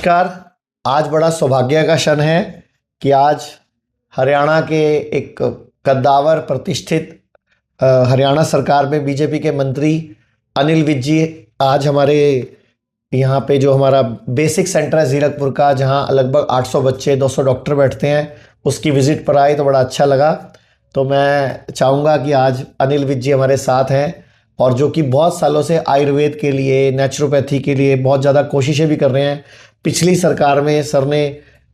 नमस्कार। आज बड़ा सौभाग्य का क्षण है कि आज हरियाणा के एक कद्दावर प्रतिष्ठित हरियाणा सरकार में बीजेपी के मंत्री अनिल विज जी आज हमारे यहाँ पे जो हमारा बेसिक सेंटर है जीरकपुर का, जहाँ लगभग 800 बच्चे 200 डॉक्टर बैठते हैं, उसकी विज़िट पर आए तो बड़ा अच्छा लगा। तो मैं चाहूँगा कि आज अनिल विज जी हमारे साथ हैं और जो कि बहुत सालों से आयुर्वेद के लिए, नेचुरोपैथी के लिए बहुत ज़्यादा कोशिशें भी कर रहे हैं। पिछली सरकार में सर ने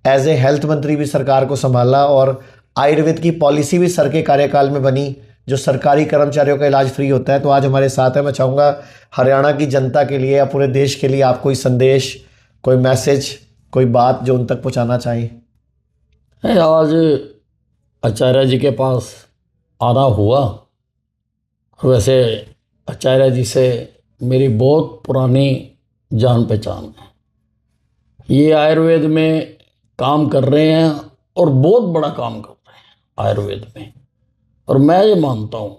एज ए हेल्थ मंत्री भी सरकार को संभाला और आयुर्वेद की पॉलिसी भी सर के कार्यकाल में बनी, जो सरकारी कर्मचारियों का इलाज फ्री होता है। तो आज हमारे साथ है। मैं चाहूँगा हरियाणा की जनता के लिए या पूरे देश के लिए आप कोई संदेश, कोई मैसेज, कोई बात जो उन तक पहुँचाना चाहिए। आज आचार्य जी के पास आना हुआ। वैसे आचार्य जी से मेरी बहुत पुरानी जान पहचान है। ये आयुर्वेद में काम कर रहे हैं और बहुत बड़ा काम कर रहे हैं आयुर्वेद में। और मैं ये मानता हूँ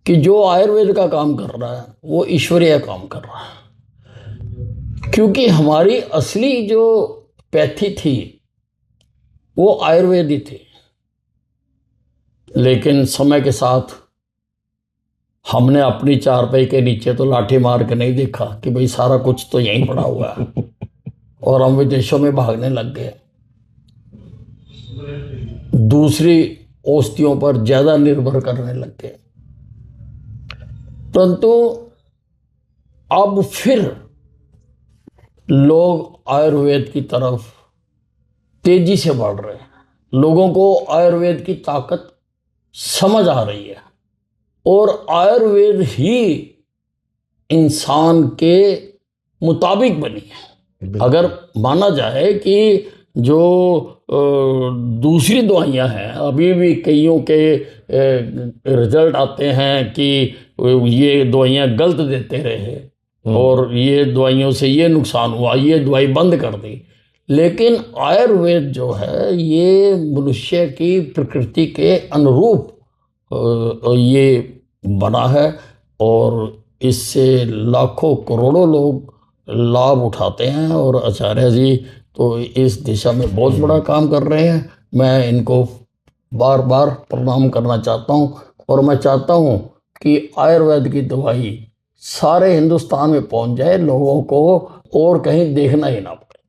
कि जो आयुर्वेद का काम कर रहा है वो ईश्वरीय काम कर रहा है, क्योंकि हमारी असली जो पैथी थी वो आयुर्वेद ही थी। लेकिन समय के साथ हमने अपनी चारपाई के नीचे तो लाठी मार के नहीं देखा कि भाई सारा कुछ तो यहीं पड़ा हुआ है, और हम विदेशों में भागने लग गए, दूसरी औषधियों पर ज़्यादा निर्भर करने लग गए। परंतु अब फिर लोग आयुर्वेद की तरफ तेजी से बढ़ रहे हैं। लोगों को आयुर्वेद की ताकत समझ आ रही है और आयुर्वेद ही इंसान के मुताबिक बनी है। अगर माना जाए कि जो दूसरी दवाइयाँ हैं, अभी भी कईयों के रिजल्ट आते हैं कि ये दवाइयाँ गलत देते रहे और ये दवाइयों से ये नुकसान हुआ, ये दवाई बंद कर दी। लेकिन आयुर्वेद जो है ये मनुष्य की प्रकृति के अनुरूप ये बना है और इससे लाखों करोड़ों लोग लाभ उठाते हैं। और आचार्य जी तो इस दिशा में बहुत बड़ा काम कर रहे हैं। मैं इनको बार बार प्रणाम करना चाहता हूँ और मैं चाहता हूँ कि आयुर्वेद की दवाई सारे हिंदुस्तान में पहुँच जाए, लोगों को और कहीं देखना ही ना पड़े।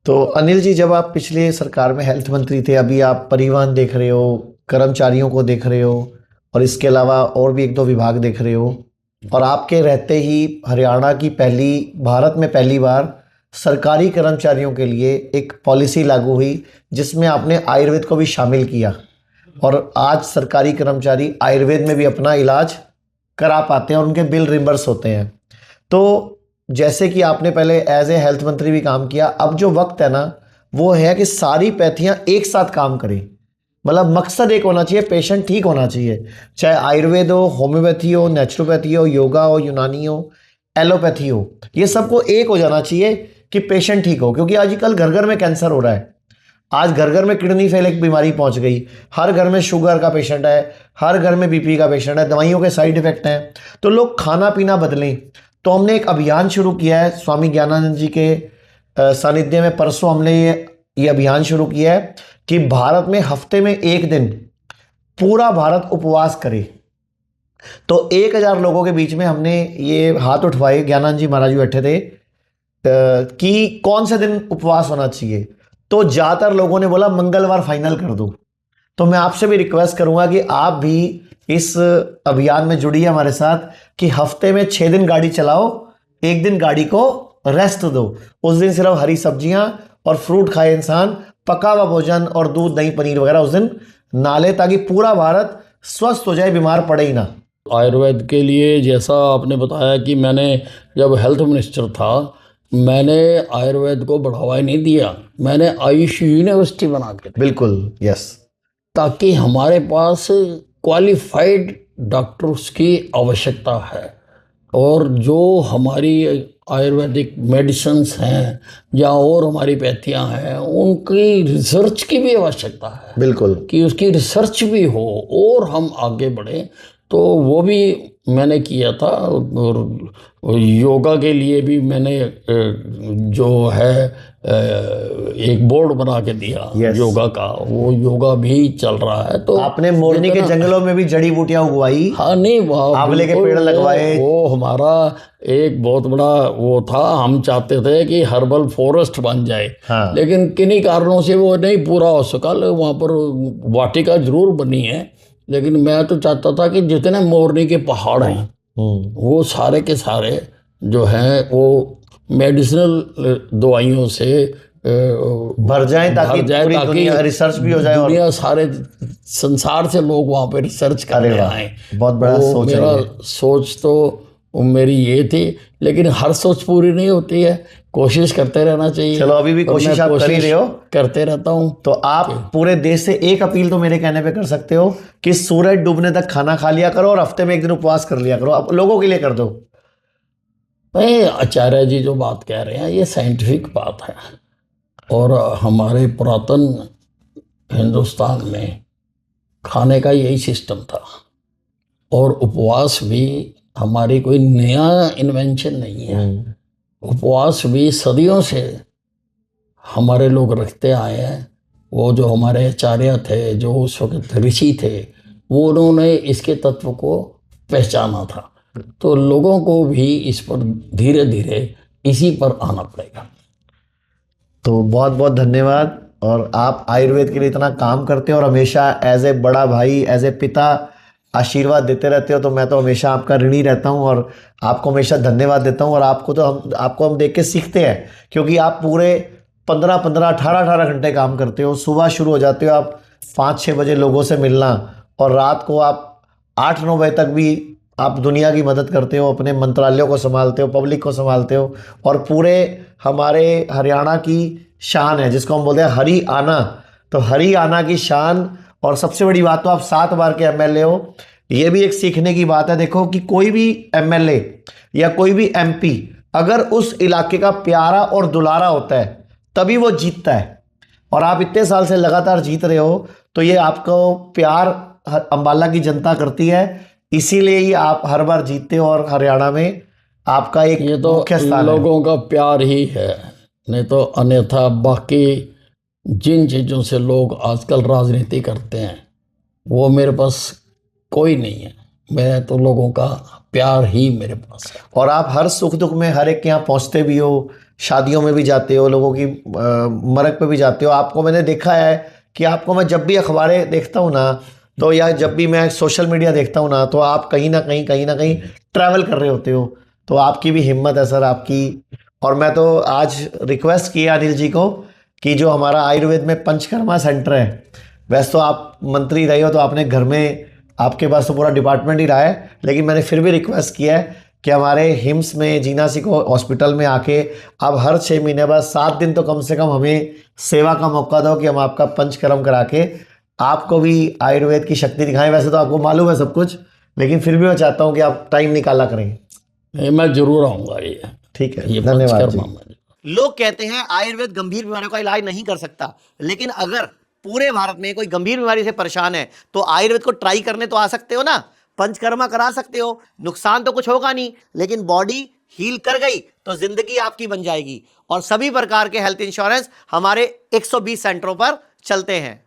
तो अनिल जी, जब आप पिछले सरकार में हेल्थ मंत्री थे, अभी आप परिवहन देख रहे हो, कर्मचारियों को देख रहे हो और इसके अलावा और भी एक दो विभाग देख रहे हो, और आपके रहते ही हरियाणा की भारत में पहली बार सरकारी कर्मचारियों के लिए एक पॉलिसी लागू हुई जिसमें आपने आयुर्वेद को भी शामिल किया और आज सरकारी कर्मचारी आयुर्वेद में भी अपना इलाज करा पाते हैं और उनके बिल रिम्बर्स होते हैं। तो जैसे कि आपने पहले एज ए हेल्थ मंत्री भी काम किया, अब जो वक्त है ना वो है कि सारी पैथियां एक साथ काम करें। मतलब मकसद एक होना चाहिए, पेशेंट ठीक होना चाहिए, चाहे आयुर्वेद हो, होम्योपैथी हो, नेचुरोपैथी हो, योगा हो, यूनानी हो, एलोपैथी हो, ये सबको एक हो जाना चाहिए कि पेशेंट ठीक हो। क्योंकि आजकल घर घर में कैंसर हो रहा है, आज घर घर में किडनी फेल एक बीमारी पहुंच गई, हर घर में शुगर का पेशेंट है, हर घर में बीपी का पेशेंट है, दवाइयों के साइड इफेक्ट हैं। तो लोग खाना पीना बदलें। तो हमने एक अभियान शुरू किया है स्वामी ज्ञानानंद जी के सानिध्य में। परसों हमने ये अभियान शुरू किया है कि भारत में हफ्ते में एक दिन पूरा भारत उपवास करे। तो 1000 लोगों के बीच में हमने ये हाथ उठवाए, ज्ञानानंद जी महाराज बैठे थे कि कौन से दिन उपवास होना चाहिए। तो ज़्यादातर लोगों ने बोला मंगलवार फाइनल कर दो। तो मैं आपसे भी रिक्वेस्ट करूंगा कि आप भी इस अभियान में जुड़िए हमारे साथ कि हफ्ते में 6 दिन गाड़ी चलाओ, एक दिन गाड़ी को रेस्ट दो। उस दिन सिर्फ हरी सब्जियां और फ्रूट खाए इंसान, पका हुआ भोजन और दूध दही पनीर वगैरह उस दिन ना ले, ताकि पूरा भारत स्वस्थ हो जाए, बीमार पड़े ही ना। आयुर्वेद के लिए जैसा आपने बताया कि मैंने जब हेल्थ मिनिस्टर था, मैंने आयुर्वेद को बढ़ावा ही नहीं दिया, मैंने आयुष यूनिवर्सिटी बना के दी। बिल्कुल, यस। ताकि हमारे पास क्वालिफाइड डॉक्टर्स की आवश्यकता है और जो हमारी आयुर्वेदिक मेडिसिन्स हैं या और हमारी पैथियाँ हैं उनकी रिसर्च की भी आवश्यकता है। बिल्कुल, कि उसकी रिसर्च भी हो और हम आगे बढ़ें। तो वो भी मैंने किया था, और योगा के लिए भी मैंने जो है एक बोर्ड बना के दिया Yes. योगा का, वो योगा भी चल रहा है। तो आपने मोरनी के जंगलों में भी जड़ी बूटियां उगवाई, हाँ नहीं, वाह, आंवले के बिल्कुल, पेड़ लगवाए। वो हमारा एक बहुत बड़ा वो था। हम चाहते थे कि हर्बल फॉरेस्ट बन जाए, हाँ। लेकिन किन्हीं कारणों से वो नहीं पूरा हो सका। वहाँ पर वाटिका जरूर बनी है, लेकिन मैं तो चाहता था कि जितने मोरनी के पहाड़ हैं वो सारे के सारे जो हैं वो मेडिसिनल दवाइयों से भर जाए, ताकि पूरी दुनिया रिसर्च भी हो जाए, और दुनिया सारे संसार से लोग वहाँ पे रिसर्च करने आए। बहुत बड़ा वो सोच है मेरा ये। सोच तो मेरी ये थी, लेकिन हर सोच पूरी नहीं होती है, कोशिश करते रहना चाहिए। चलो, अभी भी और कोशिश मैं आप कर ही रहे हो। करते रहता हूँ। तो आप पूरे देश से एक अपील तो मेरे कहने पे कर सकते हो कि सूरज डूबने तक खाना खा लिया करो और हफ्ते में एक दिन उपवास कर लिया करो। आप लोगों के लिए कर दो। नहीं, आचार्य जी जो बात कह रहे हैं ये साइंटिफिक बात है, और हमारे पुरातन हिंदुस्तान में खाने का यही सिस्टम था, और उपवास भी हमारी कोई नया इन्वेंशन नहीं है। उपवास भी सदियों से हमारे लोग रखते आए हैं। वो जो हमारे आचार्य थे, जो उस वक्त ऋषि थे, वो उन्होंने इसके तत्व को पहचाना था। तो लोगों को भी इस पर धीरे धीरे इसी पर आना पड़ेगा। तो बहुत बहुत धन्यवाद। और आप आयुर्वेद के लिए इतना काम करते हो और हमेशा एज ए बड़ा भाई, एज ए पिता आशीर्वाद देते रहते हो, तो मैं तो हमेशा आपका ऋणी रहता हूं और आपको हमेशा धन्यवाद देता हूं। और आपको हम देख के सीखते हैं, क्योंकि आप पूरे 15-15, 18-18 घंटे काम करते हो। सुबह शुरू हो जाते हो आप 5-6 बजे लोगों से मिलना, और रात को आप 8-9 बजे तक भी आप दुनिया की मदद करते हो, अपने मंत्रालयों को संभालते हो, पब्लिक को संभालते हो, और पूरे हमारे हरियाणा की शान है जिसको हम बोलते हैं हरी आना। तो हरी आना की शान, और सबसे बड़ी बात तो आप 7 बार के एमएलए हो। ये भी एक सीखने की बात है। देखो कि कोई भी एमएलए या कोई भी एमपी अगर उस इलाके का प्यारा और दुलारा होता है तभी वो जीतता है, और आप इतने साल से लगातार जीत रहे हो, तो ये आपको प्यार अंबाला की जनता करती है, इसीलिए ही आप हर बार जीतते हो। और हरियाणा में आपका एक ये तो मुख्य स्थान है। लोगों का प्यार ही है, नहीं तो अन्यथा बाकी जिन चीज़ों से लोग आजकल राजनीति करते हैं वो मेरे पास कोई नहीं है। मैं तो लोगों का प्यार ही मेरे पास है। और आप हर सुख दुख में हर एक के यहाँ पहुँचते भी हो, शादियों में भी जाते हो, लोगों की मरग पे भी जाते हो। आपको मैंने देखा है कि आपको मैं जब भी अखबारें देखता हूँ ना, तो या जब भी मैं सोशल मीडिया देखता हूँ ना, तो आप कहीं ना कहीं ट्रैवल कर रहे होते हो। तो आपकी भी हिम्मत है सर, आपकी। और मैं तो आज रिक्वेस्ट किया अनिल जी को कि जो हमारा आयुर्वेद में पंचकर्मा सेंटर है, वैसे तो आप मंत्री रहे हो तो आपने घर में, आपके पास तो पूरा डिपार्टमेंट ही रहा है, लेकिन मैंने फिर भी रिक्वेस्ट किया है कि हमारे हिम्स में जीना सिको हॉस्पिटल में आके आप हर 6 महीने बाद 7 दिन तो कम से कम हमें सेवा का मौका दो, कि हम आपका पंचकर्म करा के आपको भी आयुर्वेद की शक्ति दिखाएं। वैसे तो आपको मालूम है सब कुछ, लेकिन फिर भी मैं चाहता हूँ कि आप टाइम निकाला करें। मैं जरूर आऊँगा। ये ठीक है, ये धन्यवाद जी। पंचकर्मा में। लोग कहते हैं आयुर्वेद गंभीर बीमारियों का इलाज नहीं कर सकता, लेकिन अगर पूरे भारत में कोई गंभीर बीमारी से परेशान है तो आयुर्वेद को ट्राई करने तो आ सकते हो ना, पंचकर्मा करा सकते हो। नुकसान तो कुछ होगा नहीं, लेकिन बॉडी हील कर गई तो जिंदगी आपकी बन जाएगी। और सभी प्रकार के हेल्थ इंश्योरेंस हमारे 120 सेंटरों पर चलते हैं।